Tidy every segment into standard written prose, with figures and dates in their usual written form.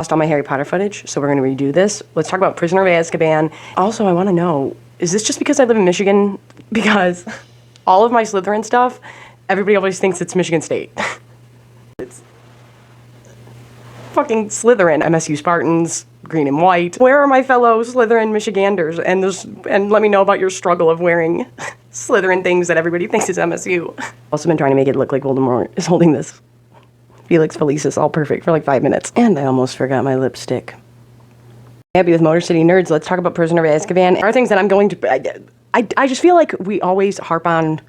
Lost all my Harry Potter footage, so we're going to redo this. Let's talk about Prisoner of Azkaban. Also, I want to know, is this just because I live in Michigan? Because all of my Slytherin stuff, everybody always thinks it's Michigan State. It's fucking Slytherin, MSU Spartans, green and white. Where are my fellow Slytherin Michiganders? And let me know about your struggle of wearing Slytherin things that everybody thinks is MSU. Also been trying to make it look like Voldemort is holding this Felix Felicis all perfect for like 5 minutes. And I almost forgot my lipstick. Happy with Motor City Nerds. Let's talk about Prisoner of Azkaban. There are things that I'm going to... I just feel like we always harp on,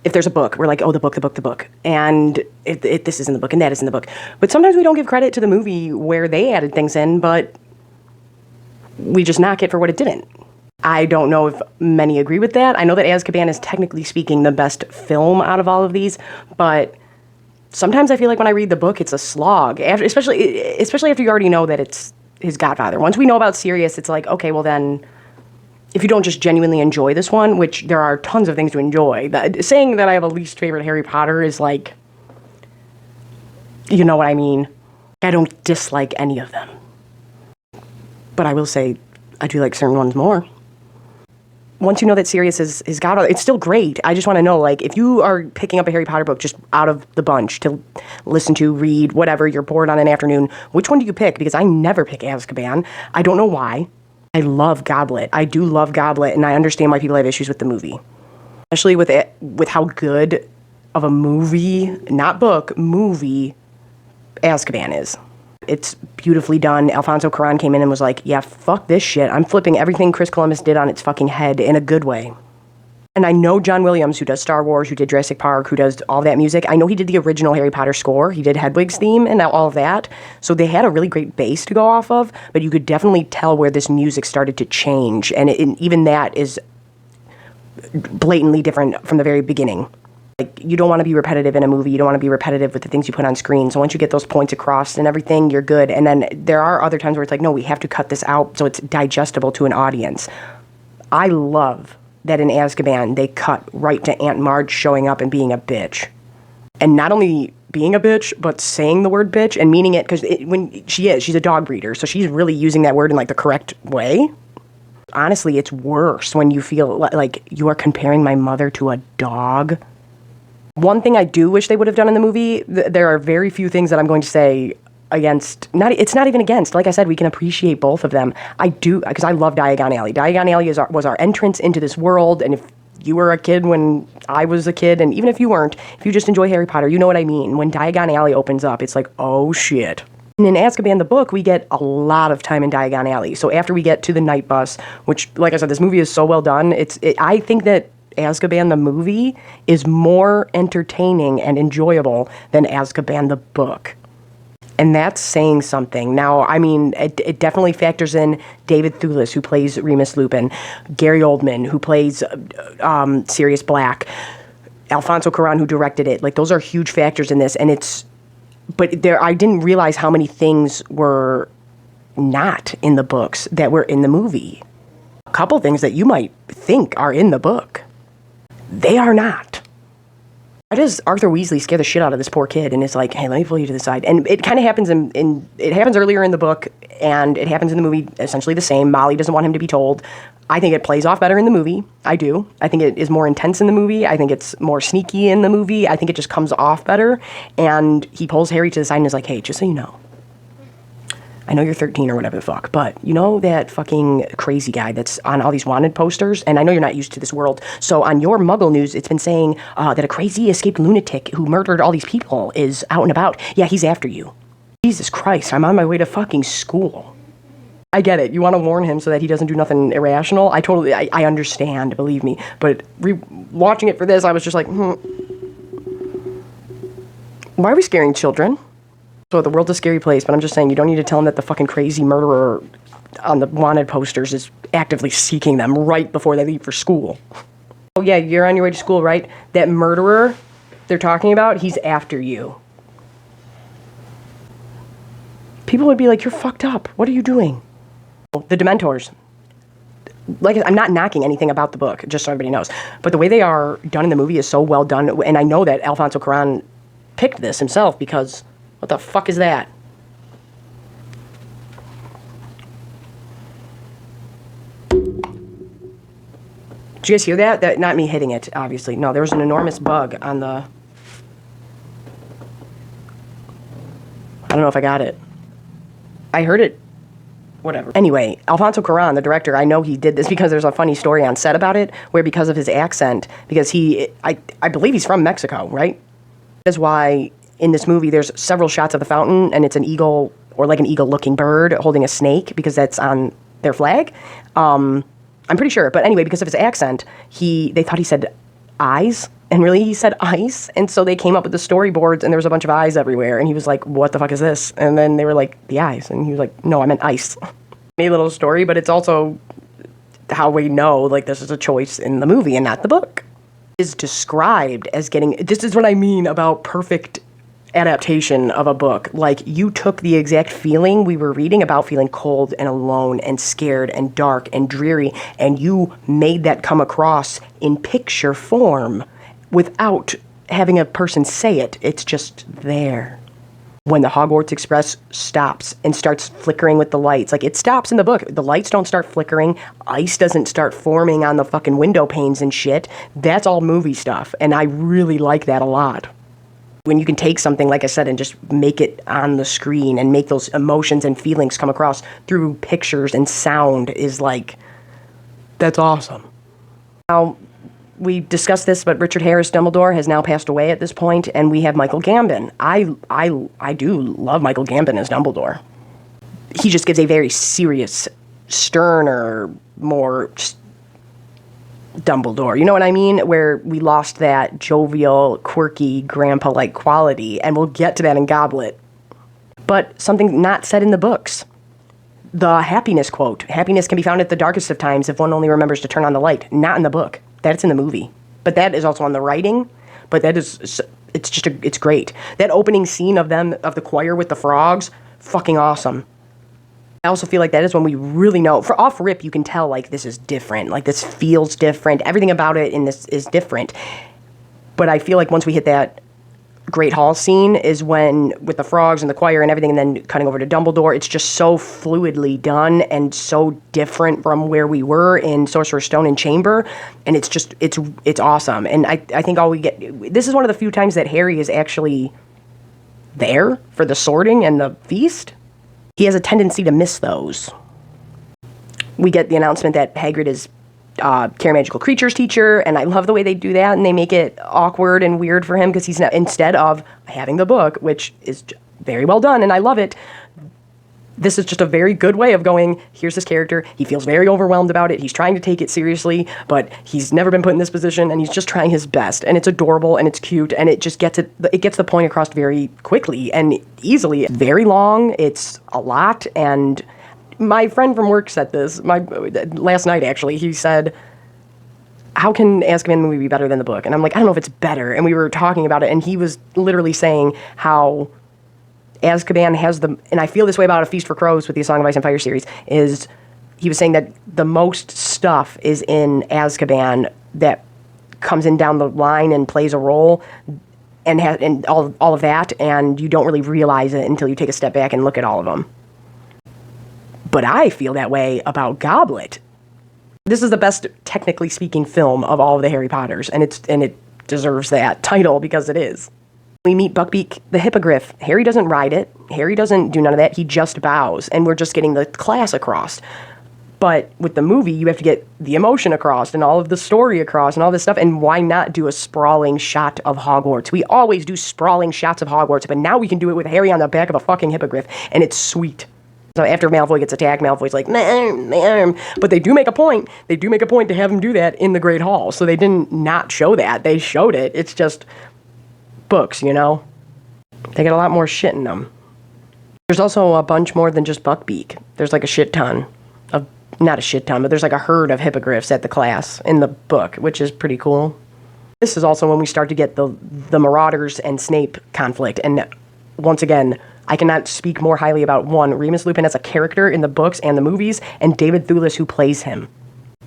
if there's a book, we're like, oh, the book. And this is in the book and that is in the book. But sometimes we don't give credit to the movie where they added things in, but we just knock it for what it didn't. I don't know if many agree with that. I know that Azkaban is technically speaking the best film out of all of these, but sometimes I feel like when I read the book, it's a slog, especially after you already know that it's his godfather. Once we know about Sirius, it's like, okay, well then, if you don't just genuinely enjoy this one, which there are tons of things to enjoy, saying that I have a least favorite Harry Potter is like, you know what I mean? I don't dislike any of them. But I will say, I do like certain ones more. Once you know that Sirius is his godfather, it's still great. I just want to know, like, if you are picking up a Harry Potter book just out of the bunch to listen to, read, whatever, you're bored on an afternoon, which one do you pick? Because I never pick Azkaban. I don't know why. I love Goblet. I do love Goblet, and I understand why people have issues with the movie. Especially with how good of a movie, not book, movie, Azkaban is. It's beautifully done. Alfonso Cuarón came in and was like, yeah, fuck this shit. I'm flipping everything Chris Columbus did on its fucking head in a good way. And I know John Williams, who does Star Wars, who did Jurassic Park, who does all that music. I know he did the original Harry Potter score. He did Hedwig's theme and all of that. So they had a really great base to go off of, but you could definitely tell where this music started to change. And even that is blatantly different from the very beginning. Like, you don't want to be repetitive in a movie. You don't want to be repetitive with the things you put on screen. So once you get those points across and everything, you're good. And then there are other times where it's like, no, we have to cut this out so it's digestible to an audience. I love that in Azkaban, they cut right to Aunt Marge showing up and being a bitch. And not only being a bitch, but saying the word bitch and meaning it, because she's a dog breeder, so she's really using that word in, like, the correct way. Honestly, it's worse when you feel like you are comparing my mother to a dog. One thing I do wish they would have done in the movie, there are very few things that I'm going to say against, it's not even against. Like I said, we can appreciate both of them. I do, because I love Diagon Alley. Diagon Alley was our entrance into this world, and if you were a kid when I was a kid, and even if you weren't, if you just enjoy Harry Potter, you know what I mean. When Diagon Alley opens up, it's like, oh shit. And in Azkaban, the book, we get a lot of time in Diagon Alley. So after we get to the night bus, which, like I said, this movie is so well done, I think that Azkaban the movie is more entertaining and enjoyable than Azkaban the book. And that's saying something. Now, I mean, it definitely factors in David Thewlis, who plays Remus Lupin, Gary Oldman, who plays Sirius Black, Alfonso Cuarón, who directed it. Like, those are huge factors in this. And I didn't realize how many things were not in the books that were in the movie. A couple things that you might think are in the book. They are not. Why does Arthur Weasley scare the shit out of this poor kid and is like, hey, let me pull you to the side? And it kind of happens it happens earlier in the book, and it happens in the movie essentially the same. Molly doesn't want him to be told. I think it plays off better in the movie. I do. I think it is more intense in the movie. I think it's more sneaky in the movie. I think it just comes off better. And he pulls Harry to the side and is like, hey, just so you know, I know you're 13 or whatever the fuck, but you know that fucking crazy guy that's on all these wanted posters? And I know you're not used to this world. So on your Muggle news, it's been saying that a crazy escaped lunatic who murdered all these people is out and about. Yeah, he's after you. Jesus Christ, I'm on my way to fucking school. I get it. You want to warn him so that he doesn't do nothing irrational. I understand, believe me. But watching it for this, I was just like, why are we scaring children? So the world's a scary place, but I'm just saying you don't need to tell them that the fucking crazy murderer on the wanted posters is actively seeking them right before they leave for school. Oh yeah, you're on your way to school, right? That murderer they're talking about, he's after you. People would be like, you're fucked up. What are you doing? The Dementors. Like, I'm not knocking anything about the book, just so everybody knows. But the way they are done in the movie is so well done, and I know that Alfonso Cuarón picked this himself because... what the fuck is that? Did you guys hear that? That not me hitting it, obviously. No, there was an enormous bug on the... I don't know if I got it. I heard it. Whatever. Anyway, Alfonso Cuarón, the director, I know he did this because there's a funny story on set about it, where because of his accent, because I believe he's from Mexico, right? That's why in this movie there's several shots of the fountain, and it's an eagle, or like an eagle-looking bird holding a snake, because that's on their flag. I'm pretty sure. But anyway, because of his accent, they thought he said eyes, and really he said ice. And so they came up with the storyboards, and there was a bunch of eyes everywhere. And he was like, what the fuck is this? And then they were like, the eyes. And he was like, no, I meant ice. A little story, but it's also how we know, like, this is a choice in the movie and not the book. Is described as getting, this is what I mean about perfect adaptation of a book. Like, you took the exact feeling we were reading about, feeling cold and alone and scared and dark and dreary, and you made that come across in picture form without having a person say it. It's just there. When the Hogwarts Express stops and starts flickering with the lights, like, it stops in the book. The lights don't start flickering. Ice doesn't start forming on the fucking window panes and shit. That's all movie stuff, and I really like that a lot. When you can take something, like I said, and just make it on the screen and make those emotions and feelings come across through pictures and sound is like, that's awesome. Now, we discussed this, but Richard Harris Dumbledore has now passed away at this point, and we have Michael Gambon. I do love Michael Gambon as Dumbledore. He just gives a very serious, sterner, more Dumbledore, you know what I mean? Where we lost that jovial, quirky, grandpa-like quality, and we'll get to that in Goblet. But something not said in the books. The happiness quote. Happiness can be found at the darkest of times if one only remembers to turn on the light. Not in the book. That's in the movie. But that is also on the writing. But that is, it's great. That opening scene of the choir with the frogs, fucking awesome. I also feel like that is when we really know, for off rip, you can tell, like, this is different. Like, this feels different. Everything about it in this is different. But I feel like once we hit that Great Hall scene is when, with the frogs and the choir and everything, and then cutting over to Dumbledore, it's just so fluidly done and so different from where we were in Sorcerer's Stone and Chamber. And it's just, it's awesome. And I think all we get, this is one of the few times that Harry is actually there for the sorting and the feast. He has a tendency to miss those. We get the announcement that Hagrid is Care Magical Creatures teacher, and I love the way they do that, and they make it awkward and weird for him because he's not, instead of having the book, which is very well done, and I love it, this is just a very good way of going, here's this character, he feels very overwhelmed about it, he's trying to take it seriously, but he's never been put in this position, and he's just trying his best, and it's adorable, and it's cute, and it just gets the point across very quickly and easily. It's very long, it's a lot, and my friend from work said this, last night actually, he said, how can Azkaban movie be better than the book? And I'm like, I don't know if it's better, and we were talking about it, and he was literally saying how Azkaban has and I feel this way about A Feast for Crows with the A Song of Ice and Fire series, is he was saying that the most stuff is in Azkaban that comes in down the line and plays a role, and all of that, and you don't really realize it until you take a step back and look at all of them. But I feel that way about Goblet. This is the best, technically speaking, film of all of the Harry Potters, and it deserves that title because it is. We meet Buckbeak the Hippogriff. Harry doesn't ride it. Harry doesn't do none of that. He just bows, and we're just getting the class across. But with the movie, you have to get the emotion across and all of the story across and all this stuff, and why not do a sprawling shot of Hogwarts? We always do sprawling shots of Hogwarts, but now we can do it with Harry on the back of a fucking hippogriff, and it's sweet. So after Malfoy gets attacked, Malfoy's like, man. But they do make a point. They do make a point to have him do that in the Great Hall. So they didn't not show that. They showed it. It's just books, you know? They got a lot more shit in them. There's also a bunch more than just Buckbeak. There's like a shit ton of, not a shit ton, but there's like a herd of hippogriffs at the class in the book, which is pretty cool. This is also when we start to get the Marauders and Snape conflict. And once again, I cannot speak more highly about, one, Remus Lupin as a character in the books and the movies, and David Thewlis who plays him.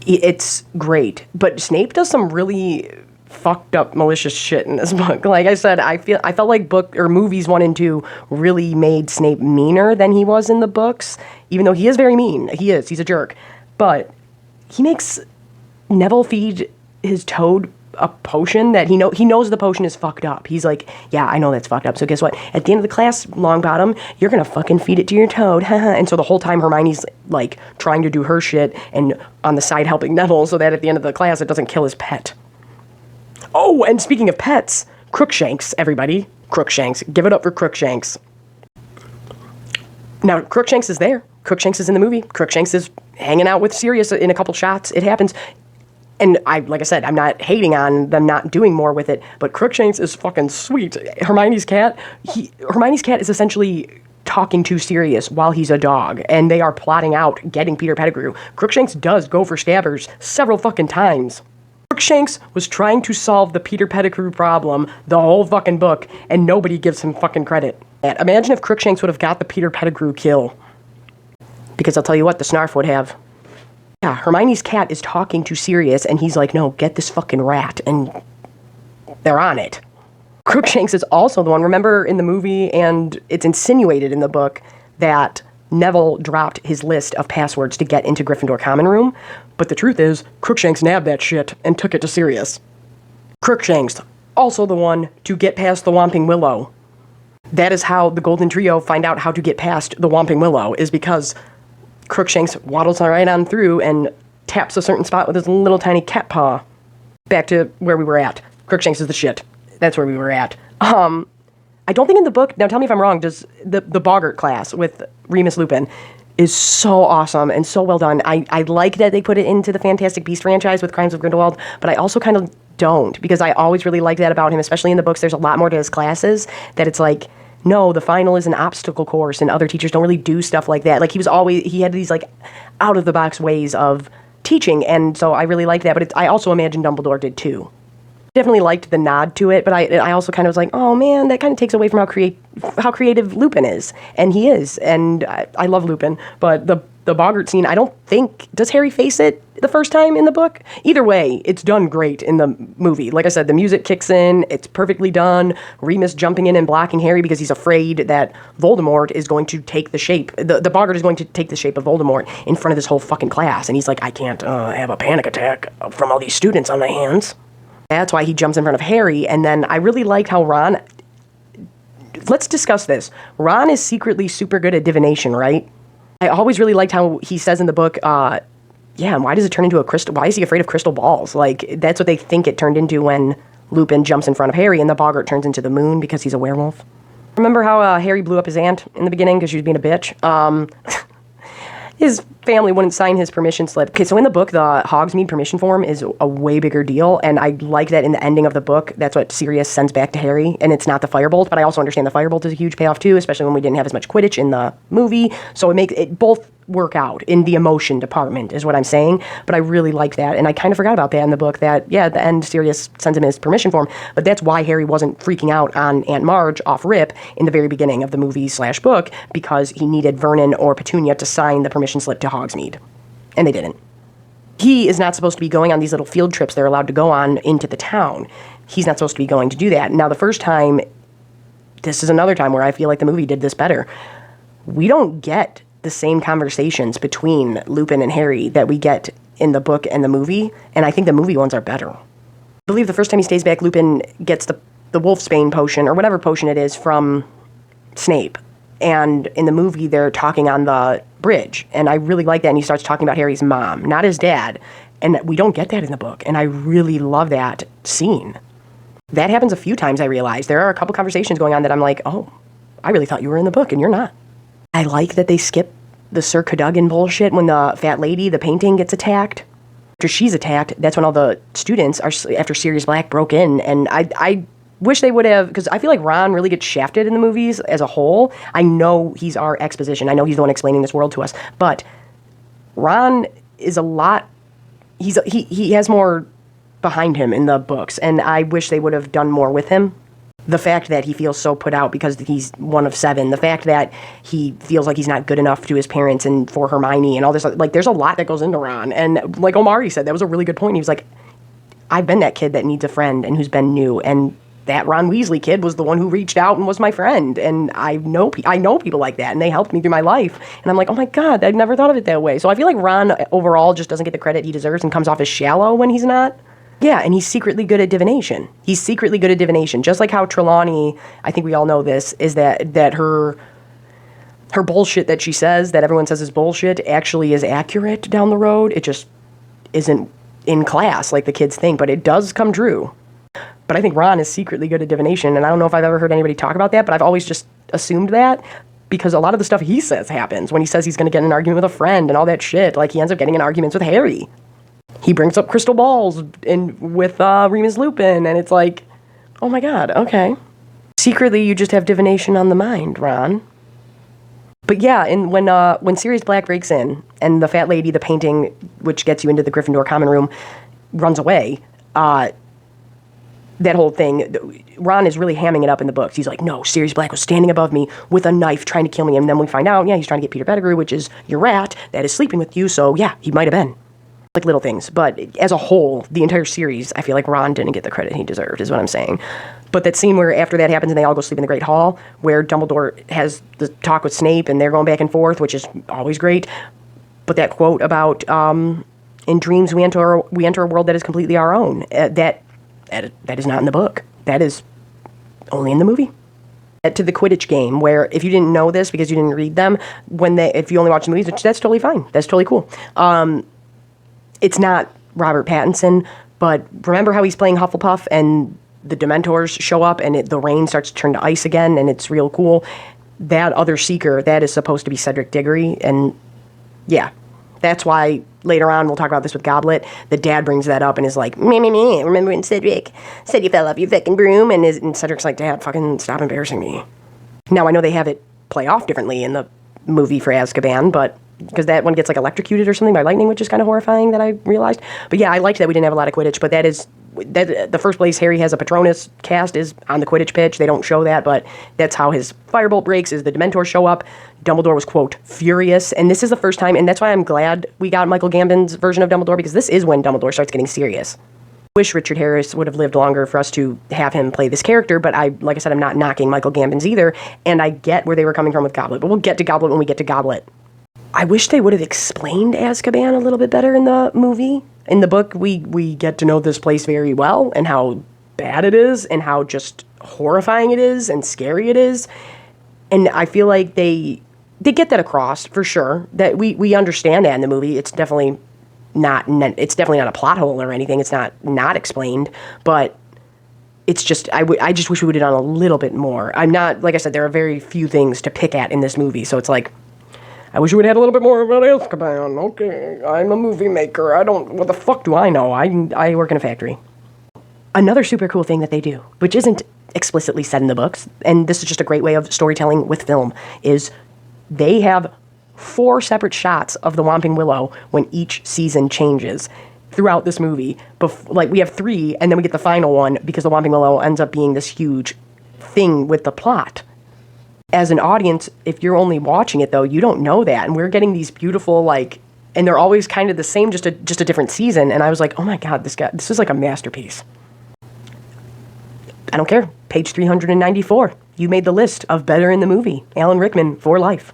It's great. But Snape does some really fucked up malicious shit in this book. Like I said, I felt like movies 1 and 2 really made Snape meaner than he was in the books, even though he is very mean. He's a jerk. But he makes Neville feed his toad a potion that he knows the potion is fucked up. He's like, yeah, I know that's fucked up. So guess what? At the end of the class, Longbottom, you're gonna fucking feed it to your toad. And so the whole time Hermione's like trying to do her shit and on the side helping Neville so that at the end of the class it doesn't kill his pet. Oh, and speaking of pets, Crookshanks, everybody. Crookshanks. Give it up for Crookshanks. Now, Crookshanks is there. Crookshanks is in the movie. Crookshanks is hanging out with Sirius in a couple shots. It happens. And like I said, I'm not hating on them not doing more with it, but Crookshanks is fucking sweet. Hermione's cat is essentially talking to Sirius while he's a dog, and they are plotting out getting Peter Pettigrew. Crookshanks does go for Scabbers several fucking times. Crookshanks was trying to solve the Peter Pettigrew problem the whole fucking book, and nobody gives him fucking credit. And imagine if Crookshanks would have got the Peter Pettigrew kill. Because I'll tell you what, the Snarf would have. Yeah, Hermione's cat is talking to Sirius, and he's like, no, get this fucking rat, and they're on it. Crookshanks is also the one, remember in the movie, and it's insinuated in the book, that Neville dropped his list of passwords to get into Gryffindor Common Room, but the truth is, Crookshanks nabbed that shit and took it to Sirius. Crookshanks, also the one to get past the Whomping Willow. That is how the Golden Trio find out how to get past the Whomping Willow, is because Crookshanks waddles right on through and taps a certain spot with his little tiny cat paw. Back to where we were at. Crookshanks is the shit. That's where we were at. I don't think in the book, now tell me if I'm wrong, does the Boggart class with Remus Lupin is so awesome and so well done. I like that they put it into the Fantastic Beasts franchise with Crimes of Grindelwald, but I also kind of don't, because I always really liked that about him, especially in the books. There's a lot more to his classes that it's like, no, the final is an obstacle course, and other teachers don't really do stuff like that. Like, he had these, like, out-of-the-box ways of teaching, and so I really liked that, but I also imagine Dumbledore did, too. Definitely liked the nod to it, but I also kind of was like, oh, man, that kind of takes away from how creative Lupin is, and he is, and I love Lupin, but the Boggart scene, I don't think, does Harry face it the first time in the book? Either way, it's done great in the movie. Like I said, the music kicks in, it's perfectly done, Remus jumping in and blocking Harry because he's afraid that Voldemort is going to take the shape, the Boggart is going to take the shape of Voldemort in front of this whole fucking class, and he's like, I can't have a panic attack from all these students on my hands. That's why he jumps in front of Harry, and then I really liked how Ron, let's discuss this, Ron is secretly super good at divination, right? I always really liked how he says in the book, yeah, why does it turn into a crystal? Why is he afraid of crystal balls? Like, that's what they think it turned into when Lupin jumps in front of Harry and the Boggart turns into the moon because he's a werewolf. Remember how Harry blew up his aunt in the beginning because she was being a bitch? His family wouldn't sign his permission slip. Okay, so in the book, the Hogsmeade permission form is a way bigger deal, and I like that in the ending of the book, that's what Sirius sends back to Harry, and it's not the Firebolt, but I also understand the Firebolt is a huge payoff too, especially when we didn't have as much Quidditch in the movie, so it makes it both work out in the emotion department, is what I'm saying, but I really like that, and I kind of forgot about that in the book, that, yeah, at the end, Sirius sends him his permission form, but that's why Harry wasn't freaking out on Aunt Marge off rip in the very beginning of the movie/book, because he needed Vernon or Petunia to sign the permission slip to Hogsmeade. And they didn't. He is not supposed to be going on these little field trips they're allowed to go on into the town. He's not supposed to be going to do that. Now, the first time, this is another time where I feel like the movie did this better. We don't get the same conversations between Lupin and Harry that we get in the book and the movie, and I think the movie ones are better. I believe the first time he stays back, Lupin gets the Wolfsbane potion, or whatever potion it is, from Snape. And in the movie, they're talking on the bridge, and I really like that, and he starts talking about Harry's mom, not his dad, and we don't get that in the book, and I really love that scene. That happens a few times, I realize. There are a couple conversations going on that I'm like, oh, I really thought you were in the book, and you're not. I like that they skip the Sir Cadogan bullshit when the fat lady, the painting, gets attacked. After she's attacked, that's when all the students, after Sirius Black broke in, and I wish they would have, because I feel like Ron really gets shafted in the movies as a whole. I know he's our exposition. I know he's the one explaining this world to us. But Ron is a lot, he has more behind him in the books, and I wish they would have done more with him. The fact that he feels so put out because he's one of 7, the fact that he feels like he's not good enough to his parents and for Hermione and all this, like, there's a lot that goes into Ron. And like Omari said, that was a really good point. He was like, I've been that kid that needs a friend and who's been new, and that Ron Weasley kid was the one who reached out and was my friend. And I know people like that, and they helped me through my life. And I'm like, oh my God, I've never thought of it that way. So I feel like Ron overall just doesn't get the credit he deserves and comes off as shallow when he's not. Yeah, and he's secretly good at divination. Just like how Trelawney, I think we all know this, is that her bullshit that she says, that everyone says is bullshit, actually is accurate down the road. It just isn't in class like the kids think, but it does come true. But I think Ron is secretly good at divination, and I don't know if I've ever heard anybody talk about that, but I've always just assumed that, because a lot of the stuff he says happens. When he says he's going to get in an argument with a friend and all that shit, like he ends up getting in arguments with Harry. He brings up crystal balls with Remus Lupin, and it's like, oh my God, okay. Secretly, you just have divination on the mind, Ron. But yeah, and when Sirius Black breaks in, and the fat lady, the painting, which gets you into the Gryffindor common room, runs away, that whole thing, Ron is really hamming it up in the books. He's like, no, Sirius Black was standing above me with a knife trying to kill me. And then we find out, yeah, he's trying to get Peter Pettigrew, which is your rat that is sleeping with you. So yeah, he might have been. Like little things. But as a whole, the entire series, I feel like Ron didn't get the credit he deserved, is what I'm saying. But that scene where after that happens and they all go sleep in the Great Hall, where Dumbledore has the talk with Snape and they're going back and forth, which is always great. But that quote about, in dreams we enter a world that is completely our own, that is not in the book. That is only in the movie. To the Quidditch game, where if you didn't know this because you didn't read them, if you only watch the movies, that's totally fine. That's totally cool. It's not Robert Pattinson, but remember how he's playing Hufflepuff and the Dementors show up and the rain starts to turn to ice again, and it's real cool. That other Seeker, that is supposed to be Cedric Diggory, and yeah, that's why later on, we'll talk about this with Goblet, the dad brings that up and is like, me, remember when Cedric said you fell off your fucking broom? And Cedric's like, Dad, fucking stop embarrassing me. Now, I know they have it play off differently in the movie for Azkaban, but because that one gets like electrocuted or something by lightning, which is kind of horrifying that I realized. But yeah, I liked that we didn't have a lot of Quidditch, but that the first place Harry has a Patronus cast is on the Quidditch pitch. They don't show that, but that's how his firebolt breaks, is the Dementors show up. Dumbledore was, quote, furious, and this is the first time, and that's why I'm glad we got Michael Gambon's version of Dumbledore, because this is when Dumbledore starts getting serious. Wish Richard Harris would have lived longer for us to have him play this character, but like I said, I'm not knocking Michael Gambon's either, and I get where they were coming from with Goblet, but we'll get to Goblet when we get to Goblet. I wish they would have explained Azkaban a little bit better in the movie. In the book, we get to know this place very well, and how bad it is, and how just horrifying it is, and scary it is. And I feel like they get that across, for sure, that we understand that in the movie. It's definitely not a plot hole or anything. It's not explained, but it's just, I just wish we would have done a little bit more. I'm not, like I said, there are very few things to pick at in this movie, so it's like, I wish we would have had a little bit more about Azkaban. Okay, I'm a movie maker. What the fuck do I know? I work in a factory. Another super cool thing that they do, which isn't explicitly said in the books, and this is just a great way of storytelling with film, is they have 4 separate shots of the Whomping Willow when each season changes throughout this movie. Like, we have 3, and then we get the final one, because the Whomping Willow ends up being this huge thing with the plot. As an audience, if you're only watching it, though, you don't know that, and we're getting these beautiful, like, and they're always kind of the same, just a different season, and I was like, oh my God, this is like a masterpiece. I don't care. Page 394. You made the list of better in the movie. Alan Rickman for life.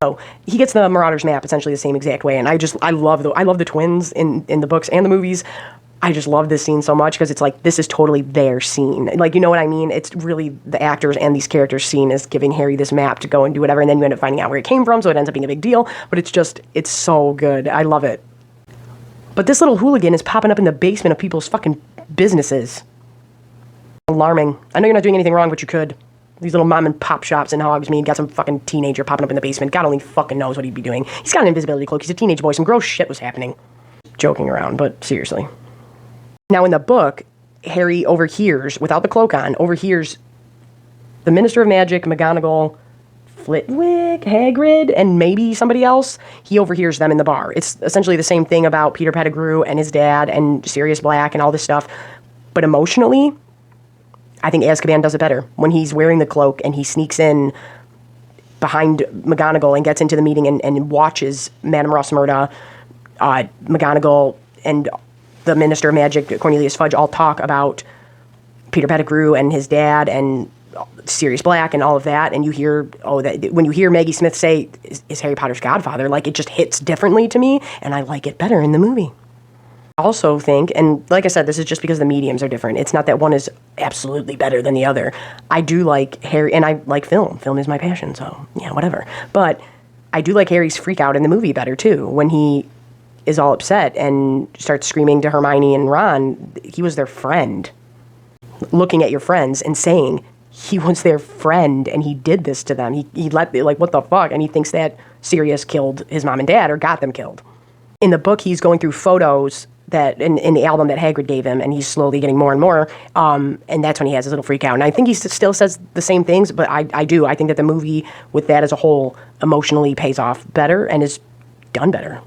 So he gets the Marauders map essentially the same exact way, and I love the twins in the books and the movies. I just love this scene so much, because it's like, this is totally their scene. Like, you know what I mean? It's really the actors and these characters' scene is giving Harry this map to go and do whatever, and then you end up finding out where it came from, so it ends up being a big deal, but it's so good. I love it. But this little hooligan is popping up in the basement of people's fucking businesses. Alarming. I know you're not doing anything wrong, but you could. These little mom and pop shops in Hogsmeade got some fucking teenager popping up in the basement. God only fucking knows what he'd be doing. He's got an invisibility cloak. He's a teenage boy. Some gross shit was happening. Joking around, but seriously. Now, in the book, Harry overhears, without the cloak on, the Minister of Magic, McGonagall, Flitwick, Hagrid, and maybe somebody else. He overhears them in the bar. It's essentially the same thing about Peter Pettigrew and his dad and Sirius Black and all this stuff. But emotionally, I think Azkaban does it better. When he's wearing the cloak and he sneaks in behind McGonagall and gets into the meeting and watches Madame Rosmerta, McGonagall, and the Minister of Magic, Cornelius Fudge, all talk about Peter Pettigrew and his dad and Sirius Black and all of that, and you hear, when you hear Maggie Smith say, is Harry Potter's godfather, like, it just hits differently to me, and I like it better in the movie. I also think, and like I said, this is just because the mediums are different. It's not that one is absolutely better than the other. I do like Harry, and I like film. Film is my passion, so yeah, whatever. But I do like Harry's freak out in the movie better, too, when he is all upset and starts screaming to Hermione and Ron. He was their friend. Looking at your friends and saying he was their friend and he did this to them. He let, like, what the fuck? And he thinks that Sirius killed his mom and dad or got them killed. In the book, he's going through photos that in the album that Hagrid gave him, and he's slowly getting more and more, and that's when he has his little freak out. And I think he still says the same things, but I think that the movie, with that as a whole, emotionally pays off better and is done better.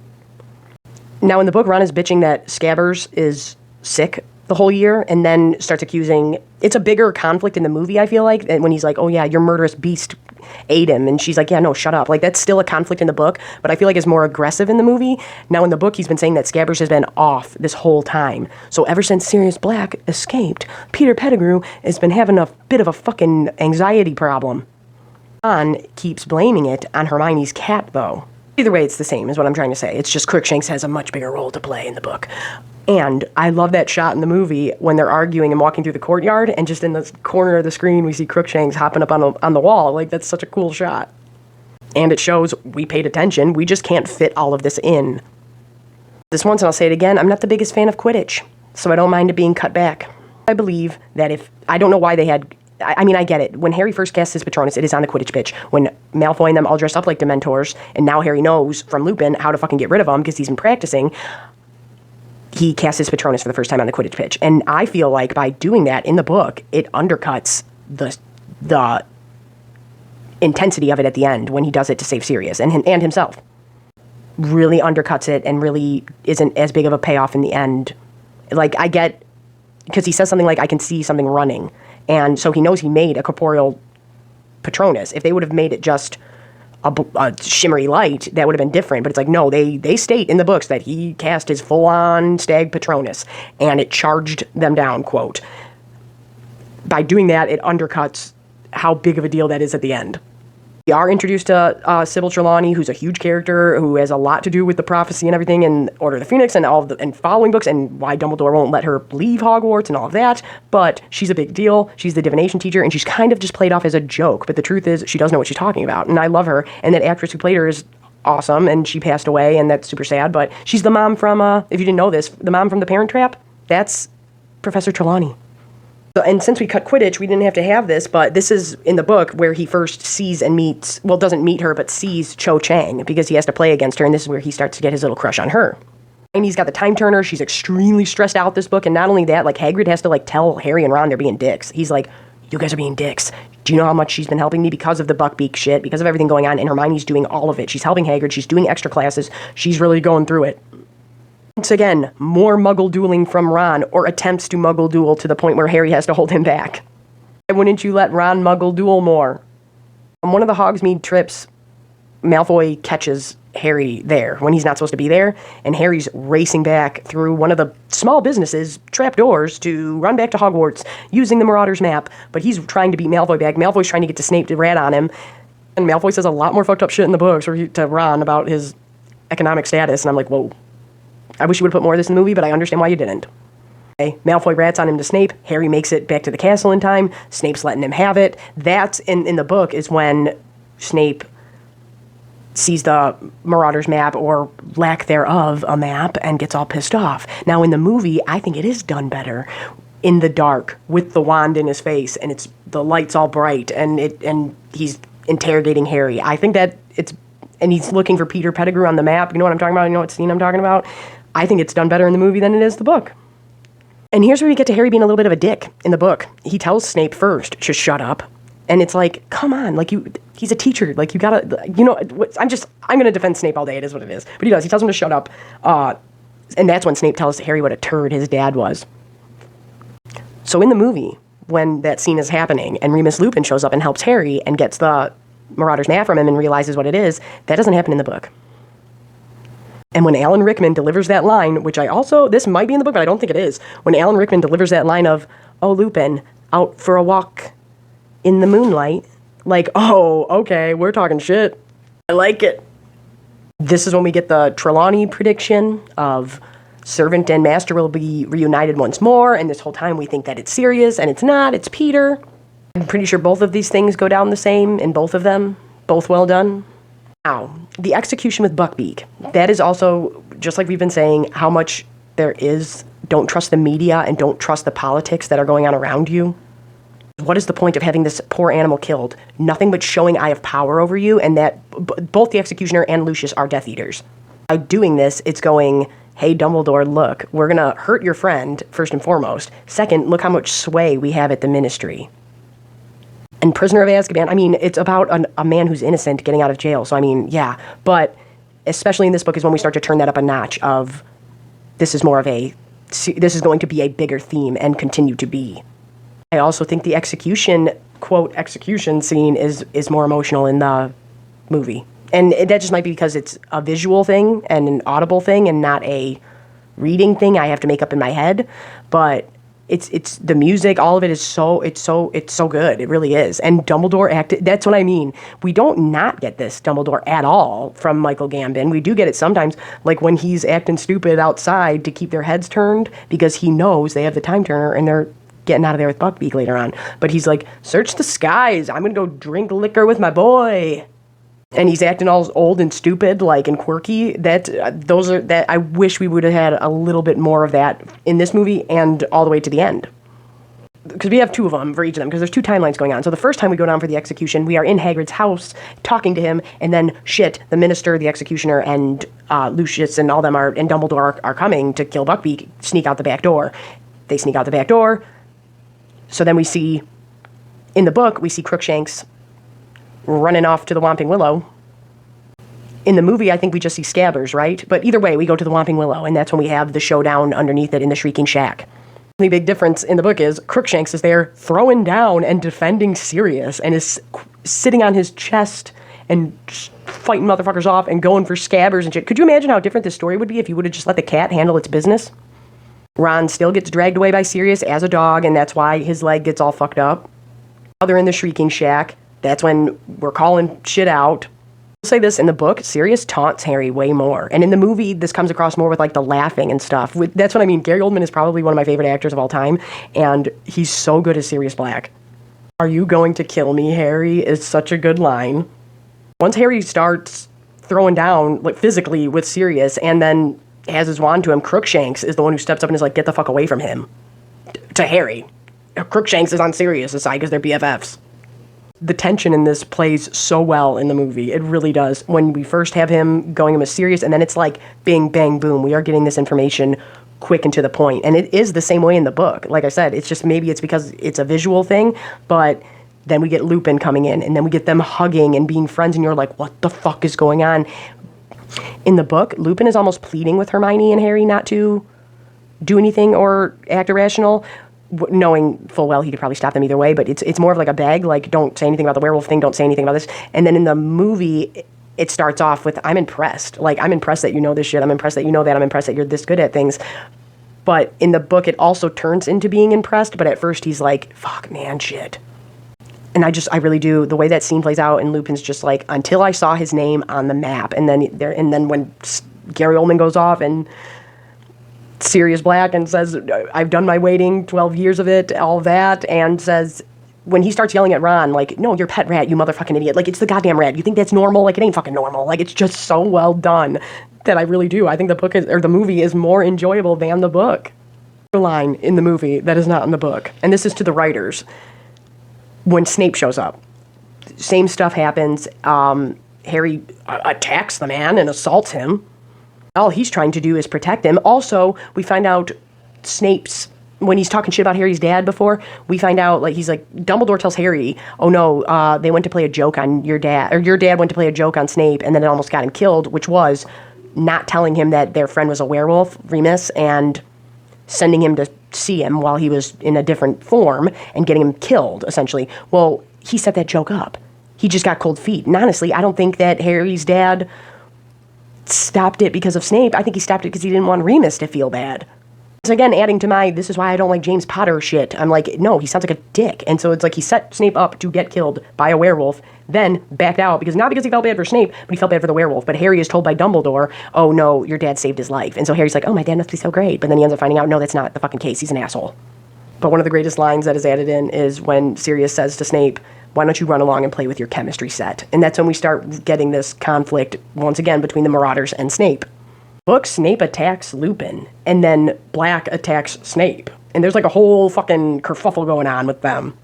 Now, in the book, Ron is bitching that Scabbers is sick the whole year, and then starts accusing... It's a bigger conflict in the movie, I feel like, when he's like, oh yeah, your murderous beast ate him, and she's like, yeah, no, shut up. Like, that's still a conflict in the book, but I feel like it's more aggressive in the movie. Now, in the book, he's been saying that Scabbers has been off this whole time. So ever since Sirius Black escaped, Peter Pettigrew has been having a bit of a fucking anxiety problem. Ron keeps blaming it on Hermione's cat, though. Either way, it's the same, is what I'm trying to say. It's just Crookshanks has a much bigger role to play in the book. And I love that shot in the movie when they're arguing and walking through the courtyard, and just in the corner of the screen, we see Crookshanks hopping up on the wall. Like, that's such a cool shot. And it shows we paid attention. We just can't fit all of this in. This once, and I'll say it again, I'm not the biggest fan of Quidditch, so I don't mind it being cut back. I believe that I don't know why they had... I mean, I get it. When Harry first casts his Patronus, it is on the Quidditch pitch. When Malfoy and them all dressed up like Dementors, and now Harry knows from Lupin how to fucking get rid of them because he's been practicing, he casts his Patronus for the first time on the Quidditch pitch. And I feel like by doing that in the book, it undercuts the intensity of it at the end when he does it to save Sirius and himself. Really undercuts it and really isn't as big of a payoff in the end. Like, I get... Because he says something like, I can see something running. And so he knows he made a corporeal Patronus. If they would have made it just a shimmery light, that would have been different. But it's like, no, they state in the books that he cast his full-on stag Patronus, and it charged them down, quote. By doing that, it undercuts how big of a deal that is at the end. We are introduced to Sybil Trelawney, who's a huge character, who has a lot to do with the prophecy and everything, and Order of the Phoenix, and all of and following books, and why Dumbledore won't let her leave Hogwarts, and all of that. But she's a big deal. She's the divination teacher, and she's kind of just played off as a joke. But the truth is, she does know what she's talking about, and I love her. And that actress who played her is awesome, and she passed away, and that's super sad. But she's the mom from, if you didn't know this, the mom from The Parent Trap. That's Professor Trelawney. And since we cut Quidditch, we didn't have to have this, but this is in the book where he first sees and meets, well, doesn't meet her, but sees Cho Chang, because he has to play against her, and this is where he starts to get his little crush on her. And he's got the time turner. She's extremely stressed out this book, and not only that, like, Hagrid has to, like, tell Harry and Ron they're being dicks. He's like, you guys are being dicks. Do you know how much she's been helping me because of the Buckbeak shit, because of everything going on? And Hermione's doing all of it. She's helping Hagrid. She's doing extra classes. She's really going through it. Once again, more muggle dueling from Ron, or attempts to muggle duel to the point where Harry has to hold him back. Why wouldn't you let Ron muggle duel more? On one of the Hogsmeade trips, Malfoy catches Harry there when he's not supposed to be there, and Harry's racing back through one of the small businesses, trapdoors, to run back to Hogwarts using the Marauders map, but he's trying to beat Malfoy back. Malfoy's trying to get to Snape to rat on him, and Malfoy says a lot more fucked up shit in the books to Ron about his economic status, and I'm like, whoa. I wish you would have put more of this in the movie, but I understand why you didn't. Okay, Malfoy rats on him to Snape. Harry makes it back to the castle in time. Snape's letting him have it. That's, in the book, is when Snape sees the Marauders map, or lack thereof a map, and gets all pissed off. Now, in the movie, I think it is done better in the dark, with the wand in his face, and the light's all bright, and he's interrogating Harry. I think that and he's looking for Peter Pettigrew on the map. You know what I'm talking about? You know what scene I'm talking about? I think it's done better in the movie than it is the book. And here's where we get to Harry being a little bit of a dick in the book. He tells Snape first to shut up. And it's like, come on, like, he's a teacher. Like, you gotta, you know, I'm gonna defend Snape all day. It is what it is. But he does. He tells him to shut up. And that's when Snape tells Harry what a turd his dad was. So in the movie, when that scene is happening, and Remus Lupin shows up and helps Harry and gets the Marauders map from him and realizes what it is, that doesn't happen in the book. And when Alan Rickman delivers that line, which this might be in the book, but I don't think it is, when Alan Rickman delivers that line of, oh, Lupin, out for a walk in the moonlight. Like, oh, okay, we're talking shit. I like it. This is when we get the Trelawney prediction of servant and master will be reunited once more, and this whole time we think that it's Sirius, and it's not, it's Peter. I'm pretty sure both of these things go down the same in both of them. Both well done. Now, the execution with Buckbeak. That is also, just like we've been saying, how much there is, don't trust the media and don't trust the politics that are going on around you. What is the point of having this poor animal killed? Nothing but showing I have power over you, and that both the executioner and Lucius are Death Eaters. By doing this, it's going, hey, Dumbledore, look, we're going to hurt your friend, first and foremost. Second, look how much sway we have at the Ministry. And Prisoner of Azkaban, I mean, it's about a man who's innocent getting out of jail, so I mean, yeah. But especially in this book is when we start to turn that up a notch of this is going to be a bigger theme and continue to be. I also think the execution, quote, execution scene is more emotional in the movie. And that just might be because it's a visual thing and an audible thing and not a reading thing I have to make up in my head. But it's the music, all of it is so good. It really is. And Dumbledore acted, that's what I mean. We don't not get this Dumbledore at all from Michael Gambon. We do get it sometimes, like when he's acting stupid outside to keep their heads turned because he knows they have the time turner and they're getting out of there with Buckbeak later on. But he's like, search the skies. I'm going to go drink liquor with my boy. And he's acting all old and stupid, like, and quirky. I wish we would have had a little bit more of that in this movie and all the way to the end. Because we have two of them for each of them, because there's two timelines going on. So the first time we go down for the execution, we are in Hagrid's house talking to him, and then the minister, the executioner, and Lucius and all them and Dumbledore are coming to kill Buckbeak, sneak out the back door. They sneak out the back door. So then we see, in the book, we see Crookshanks running off to the Whomping Willow. In the movie, I think we just see Scabbers, right? But either way, we go to the Whomping Willow, and that's when we have the showdown underneath it in the Shrieking Shack. The big difference in the book is Crookshanks is there throwing down and defending Sirius and is sitting on his chest and fighting motherfuckers off and going for Scabbers and shit. Could you imagine how different this story would be if you would have just let the cat handle its business? Ron still gets dragged away by Sirius as a dog, and that's why his leg gets all fucked up. Now they're in the Shrieking Shack. That's when we're calling shit out. I'll say this, in the book, Sirius taunts Harry way more. And in the movie, this comes across more with, like, the laughing and stuff. That's what I mean. Gary Oldman is probably one of my favorite actors of all time, and he's so good as Sirius Black. Are you going to kill me, Harry? Is such a good line. Once Harry starts throwing down, like, physically with Sirius, and then has his wand to him, Crookshanks is the one who steps up and is like, get the fuck away from him. To Harry. Crookshanks is on Sirius' side because they're BFFs. The tension in this plays so well in the movie. It really does. When we first have him going as Sirius, and then it's like, bing, bang, boom. We are getting this information quick and to the point. And it is the same way in the book. Like I said, it's just maybe it's because it's a visual thing, but then we get Lupin coming in, and then we get them hugging and being friends, and you're like, what the fuck is going on? In the book, Lupin is almost pleading with Hermione and Harry not to do anything or act irrational, knowing full well he could probably stop them either way, but it's more of like a beg, like, don't say anything about the werewolf thing, don't say anything about this. And then in the movie, it starts off with, I'm impressed. Like, I'm impressed that you know this shit, I'm impressed that you know that, I'm impressed that you're this good at things. But in the book, it also turns into being impressed, but at first he's like, fuck, man, shit. And I really do. The way that scene plays out, and Lupin's just like, until I saw his name on the map, and then when Gary Oldman goes off and Sirius Black and says, I've done my waiting, 12 years of it, all that, and says, when he starts yelling at Ron, like, no, you're pet rat, you motherfucking idiot. Like, it's the goddamn rat. You think that's normal? Like, it ain't fucking normal. Like, it's just so well done that I really do. I think the movie is more enjoyable than the book. Line in the movie that is not in the book, and this is to the writers. When Snape shows up, same stuff happens. Harry attacks the man and assaults him. All he's trying to do is protect him. Also, we find out Snape's, when he's talking shit about Harry's dad before, we find out, like, he's like, Dumbledore tells Harry, oh no, they went to play a joke on your dad, or your dad went to play a joke on Snape, and then it almost got him killed, which was not telling him that their friend was a werewolf, Remus, and sending him to see him while he was in a different form and getting him killed, essentially. Well, he set that joke up. He just got cold feet. And honestly, I don't think that Harry's dad stopped it because of Snape. I think he stopped it because he didn't want Remus to feel bad. It's again adding to my, this is why I don't like James Potter shit. I'm like, no, he sounds like a dick. And so it's like he set Snape up to get killed by a werewolf, then backed out, not because he felt bad for Snape, but he felt bad for the werewolf. But Harry is told by Dumbledore, oh no, your dad saved his life. And so Harry's like, oh, my dad must be so great. But then he ends up finding out, no, that's not the fucking case. He's an asshole. But one of the greatest lines that is added in is when Sirius says to Snape, why don't you run along and play with your chemistry set? And that's when we start getting this conflict, once again, between the Marauders and Snape. Book, Snape attacks Lupin, and then Black attacks Snape. And there's like a whole fucking kerfuffle going on with them.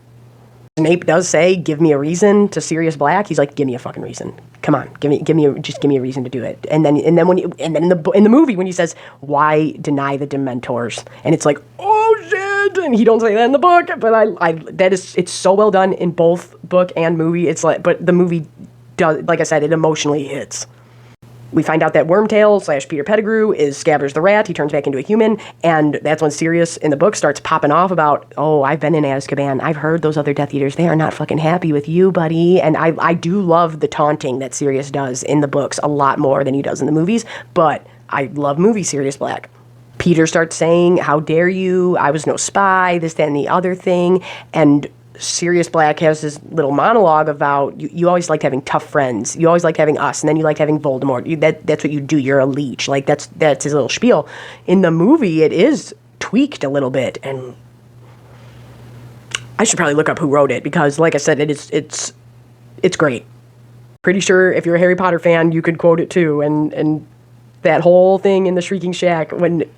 Snape does say, give me a reason to Sirius Black. He's like, give me a fucking reason. Come on, give me a reason to do it. And then in the movie when he says, why deny the Dementors? And it's like, oh shit, and he don't say that in the book, but it's so well done in both book and movie. It's like, but the movie does, like I said, it emotionally hits. We find out that Wormtail / Peter Pettigrew is Scabbers the Rat. He turns back into a human, and that's when Sirius in the book starts popping off about, oh, I've been in Azkaban. I've heard those other Death Eaters. They are not fucking happy with you, buddy. And I do love the taunting that Sirius does in the books a lot more than he does in the movies, but I love movie Sirius Black. Peter starts saying, how dare you? I was no spy, this, that, and the other thing, and Sirius Black has this little monologue about you always liked having tough friends. You always liked having us, and then you liked having Voldemort. That's what you do. You're a leech. Like that's his little spiel. In the movie, it is tweaked a little bit, and I should probably look up who wrote it because, like I said, it's great. Pretty sure if you're a Harry Potter fan, you could quote it too. And that whole thing in the Shrieking Shack when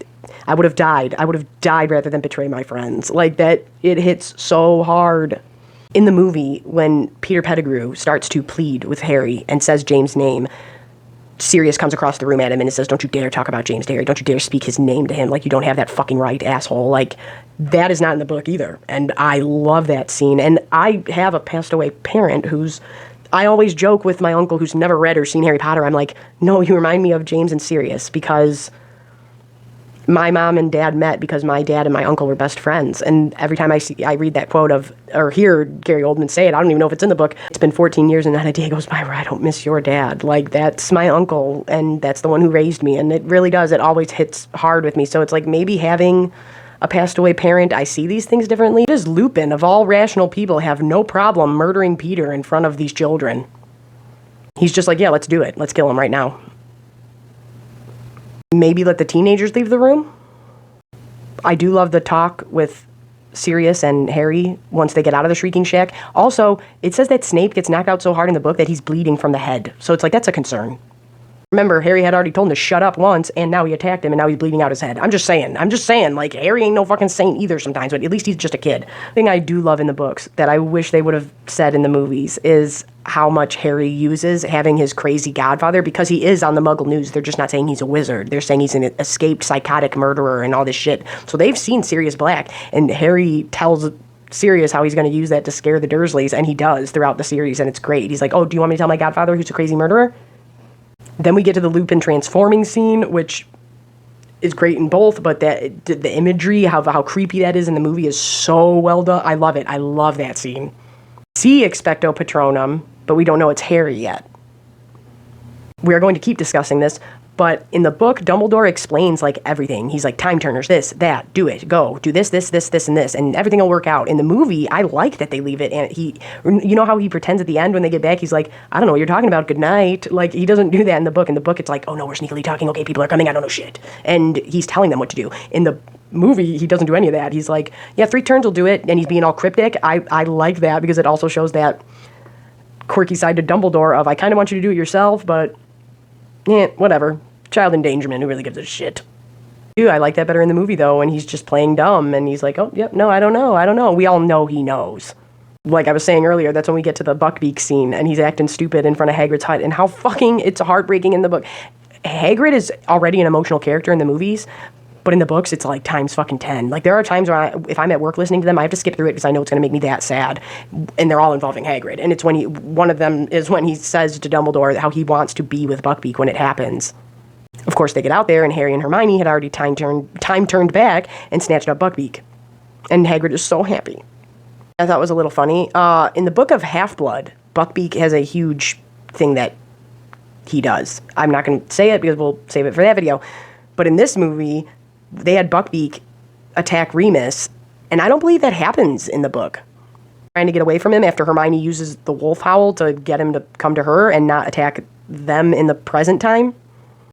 I would have died. I would have died rather than betray my friends. Like that, it hits so hard. In the movie, when Peter Pettigrew starts to plead with Harry and says James' name, Sirius comes across the room at him and says, don't you dare talk about James to Harry. Don't you dare speak his name to him. Like, you don't have that fucking right, asshole. Like, that is not in the book either. And I love that scene. And I have a passed away parent I always joke with my uncle who's never read or seen Harry Potter. I'm like, no, you remind me of James and Sirius because my mom and dad met because my dad and my uncle were best friends. And every time I read that quote or hear Gary Oldman say it, I don't even know if it's in the book. It's been 14 years and not a day goes by where I don't miss your dad. Like, that's my uncle, and that's the one who raised me. And it really does. It always hits hard with me. So it's like maybe having a passed away parent, I see these things differently. Does Lupin, of all rational people, have no problem murdering Peter in front of these children? He's just like, yeah, let's do it. Let's kill him right now. Maybe let the teenagers leave the room. I do love the talk with Sirius and Harry once they get out of the Shrieking Shack. Also, it says that Snape gets knocked out so hard in the book that he's bleeding from the head. So it's like, that's a concern. Remember, Harry had already told him to shut up once, and now he attacked him, and now he's bleeding out his head. I'm just saying, like, Harry ain't no fucking saint either sometimes, but at least he's just a kid. The thing I do love in the books that I wish they would have said in the movies is how much Harry uses having his crazy godfather, because he is on the Muggle news. They're just not saying he's a wizard. They're saying he's an escaped psychotic murderer and all this shit. So they've seen Sirius Black, and Harry tells Sirius how he's going to use that to scare the Dursleys, and he does throughout the series, and it's great. He's like, oh, do you want me to tell my godfather who's a crazy murderer? Then we get to the Lupin transforming scene, which is great in both, but the imagery, how creepy that is in the movie is so well done. I love it. I love that scene. See Expecto Patronum, but we don't know it's Harry yet. We are going to keep discussing this, but in the book, Dumbledore explains, like, everything. He's like, time turners, this, that, do it, go, do this, and this, and everything will work out. In the movie, I like that they leave it, and you know how he pretends at the end when they get back, he's like, I don't know what you're talking about, good night. Like, he doesn't do that in the book. In the book, it's like, oh no, we're sneakily talking, okay, people are coming, I don't know shit. And he's telling them what to do. In the movie, he doesn't do any of that. He's like, yeah, 3 turns will do it, and he's being all cryptic. I like that because it also shows that quirky side to Dumbledore of, I kind of want you to do it yourself, but whatever. Child endangerment, who really gives a shit? Dude, I like that better in the movie, though, and he's just playing dumb, and he's like, oh, yep, no, I don't know. We all know he knows. Like I was saying earlier, that's when we get to the Buckbeak scene, and he's acting stupid in front of Hagrid's hut, and how fucking, it's heartbreaking in the book. Hagrid is already an emotional character in the movies, but in the books, it's like times fucking 10. Like, there are times where if I'm at work listening to them, I have to skip through it because I know it's going to make me that sad. And they're all involving Hagrid. And it's when one of them is when he says to Dumbledore how he wants to be with Buckbeak when it happens. Of course, they get out there, and Harry and Hermione had already time turned back and snatched up Buckbeak. And Hagrid is so happy. I thought it was a little funny. In the book of Half-Blood, Buckbeak has a huge thing that he does. I'm not going to say it because we'll save it for that video. But in this movie, they had Buckbeak attack Remus, and I don't believe that happens in the book. Trying to get away from him after Hermione uses the wolf howl to get him to come to her and not attack them in the present time.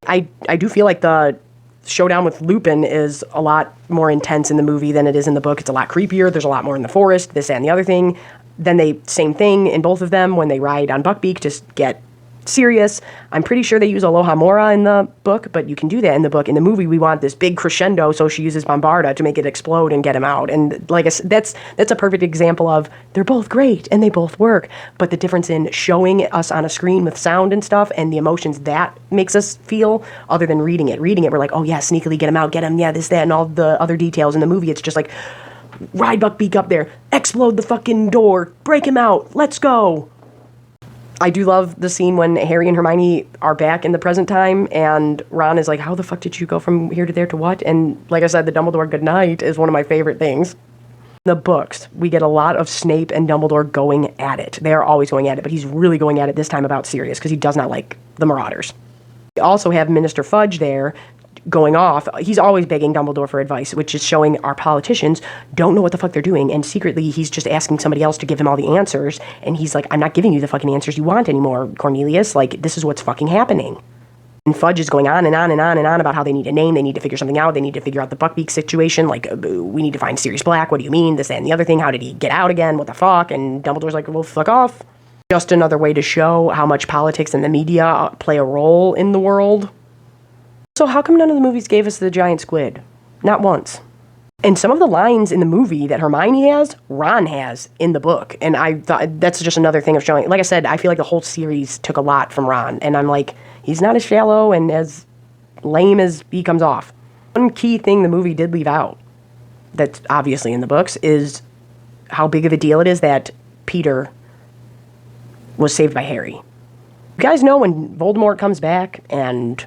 I do feel like the showdown with Lupin is a lot more intense in the movie than it is in the book. It's a lot creepier. There's a lot more in the forest, this, that, and the other thing. Then same thing in both of them when they ride on Buckbeak to get Sirius. I'm pretty sure they use Aloha Mora in the book, but you can do that in the book. In the movie, we want this big crescendo, so she uses Bombarda to make it explode and get him out. And like I said, that's a perfect example of they're both great and they both work, but the difference in showing us on a screen with sound and stuff and the emotions that makes us feel other than reading it. Reading it, we're like, oh yeah, sneakily get him out, get him, yeah, this, that, and all the other details. In the movie, it's just like, ride Buckbeak up there, explode the fucking door, break him out, let's go. I do love the scene when Harry and Hermione are back in the present time, and Ron is like, how the fuck did you go from here to there to what? And like I said, the Dumbledore goodnight is one of my favorite things. In the books, we get a lot of Snape and Dumbledore going at it. They are always going at it, but he's really going at it this time about Sirius, because he does not like the Marauders. We also have Minister Fudge there going off. He's always begging Dumbledore for advice, which is showing our politicians don't know what the fuck they're doing, and secretly he's just asking somebody else to give him all the answers, and he's like, I'm not giving you the fucking answers you want anymore, Cornelius. Like, this is what's fucking happening. And Fudge is going on and on and on and on about how they need a name, they need to figure something out, they need to figure out the Buckbeak situation, like, we need to find Sirius Black, what do you mean, this, that, and the other thing, how did he get out again, what the fuck, and Dumbledore's like, well, fuck off. Just another way to show how much politics and the media play a role in the world. So how come none of the movies gave us the giant squid? Not once. And some of the lines in the movie that Hermione has, Ron has in the book. And I thought that's just another thing of showing. Like I said, I feel like the whole series took a lot from Ron. And I'm like, he's not as shallow and as lame as he comes off. One key thing the movie did leave out, that's obviously in the books, is how big of a deal it is that Peter was saved by Harry. You guys know when Voldemort comes back and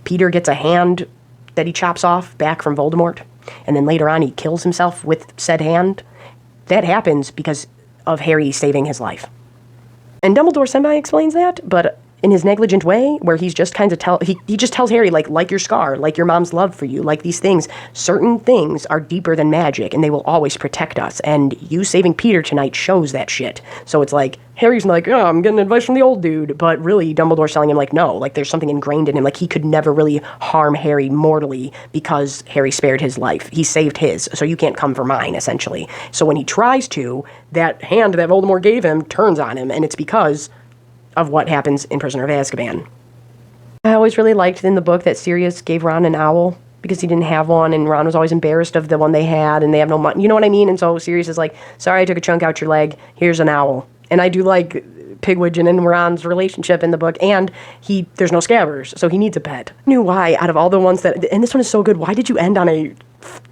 Peter gets a hand that he chops off back from Voldemort, and then later on he kills himself with said hand. That happens because of Harry saving his life. And Dumbledore semi-explains that, but in his negligent way, where he's just kind of he just tells Harry, like your scar, like your mom's love for you, like these things. Certain things are deeper than magic, and they will always protect us. And you saving Peter tonight shows that shit. So it's like, Harry's like, oh, I'm getting advice from the old dude. But really, Dumbledore's telling him, like, no, like there's something ingrained in him. Like he could never really harm Harry mortally because Harry spared his life. He saved his, so you can't come for mine, essentially. So when he tries to, that hand that Voldemort gave him turns on him, and it's because of what happens in Prisoner of Azkaban. I always really liked in the book that Sirius gave Ron an owl because he didn't have one, and Ron was always embarrassed of the one they had, and they have no money. You know what I mean? And so Sirius is like, sorry I took a chunk out your leg, here's an owl. And I do like Pigwidgeon and Ron's relationship in the book, and there's no Scabbers, so he needs a pet. I knew why, out of all the ones and this one is so good, why did you end on a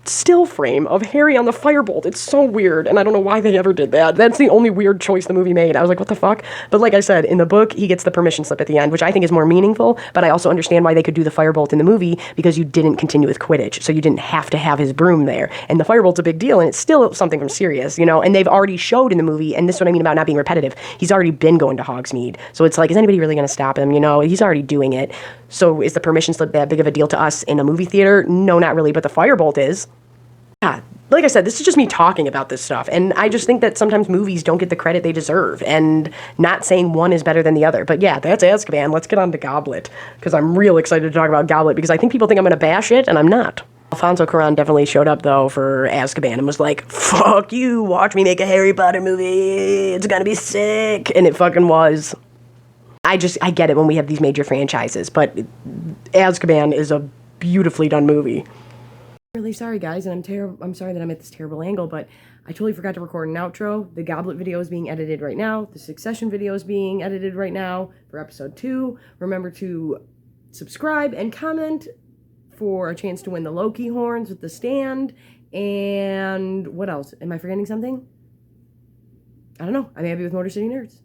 still frame of Harry on the firebolt? It's so weird, and I don't know why they ever did that. That's the only weird choice the movie made. I was like, what the fuck? But like I said, in the book, he gets the permission slip at the end, which I think is more meaningful, but I also understand why they could do the firebolt in the movie, because you didn't continue with Quidditch, so you didn't have to have his broom there. And the firebolt's a big deal, and it's still something from Sirius, you know, and they've already showed in the movie, and this is what I mean about not being repetitive. He's already been going to Hogsmeade, so it's like, is anybody really going to stop him? You know, he's already doing it. So is the permission slip that big of a deal to us in a movie theater? No, not really, but the firebolt is. Yeah, like I said, this is just me talking about this stuff, and I just think that sometimes movies don't get the credit they deserve, and not saying one is better than the other. But yeah, that's Azkaban. Let's get on to Goblet, because I'm real excited to talk about Goblet, because I think people think I'm going to bash it, and I'm not. Alfonso Cuarón definitely showed up, though, for Azkaban, and was like, fuck you, watch me make a Harry Potter movie, it's gonna be sick, and it fucking was. I get it when we have these major franchises, but Azkaban is a beautifully done movie. Really sorry, guys, and I'm sorry that I'm at this terrible angle, but I totally forgot to record an outro. The Goblet video is being edited right now. The Succession video is being edited right now for episode 2. Remember to subscribe and comment for a chance to win the Loki horns with the stand. And what else? Am I forgetting something? I don't know. I'm Abby with Motor City Nerds.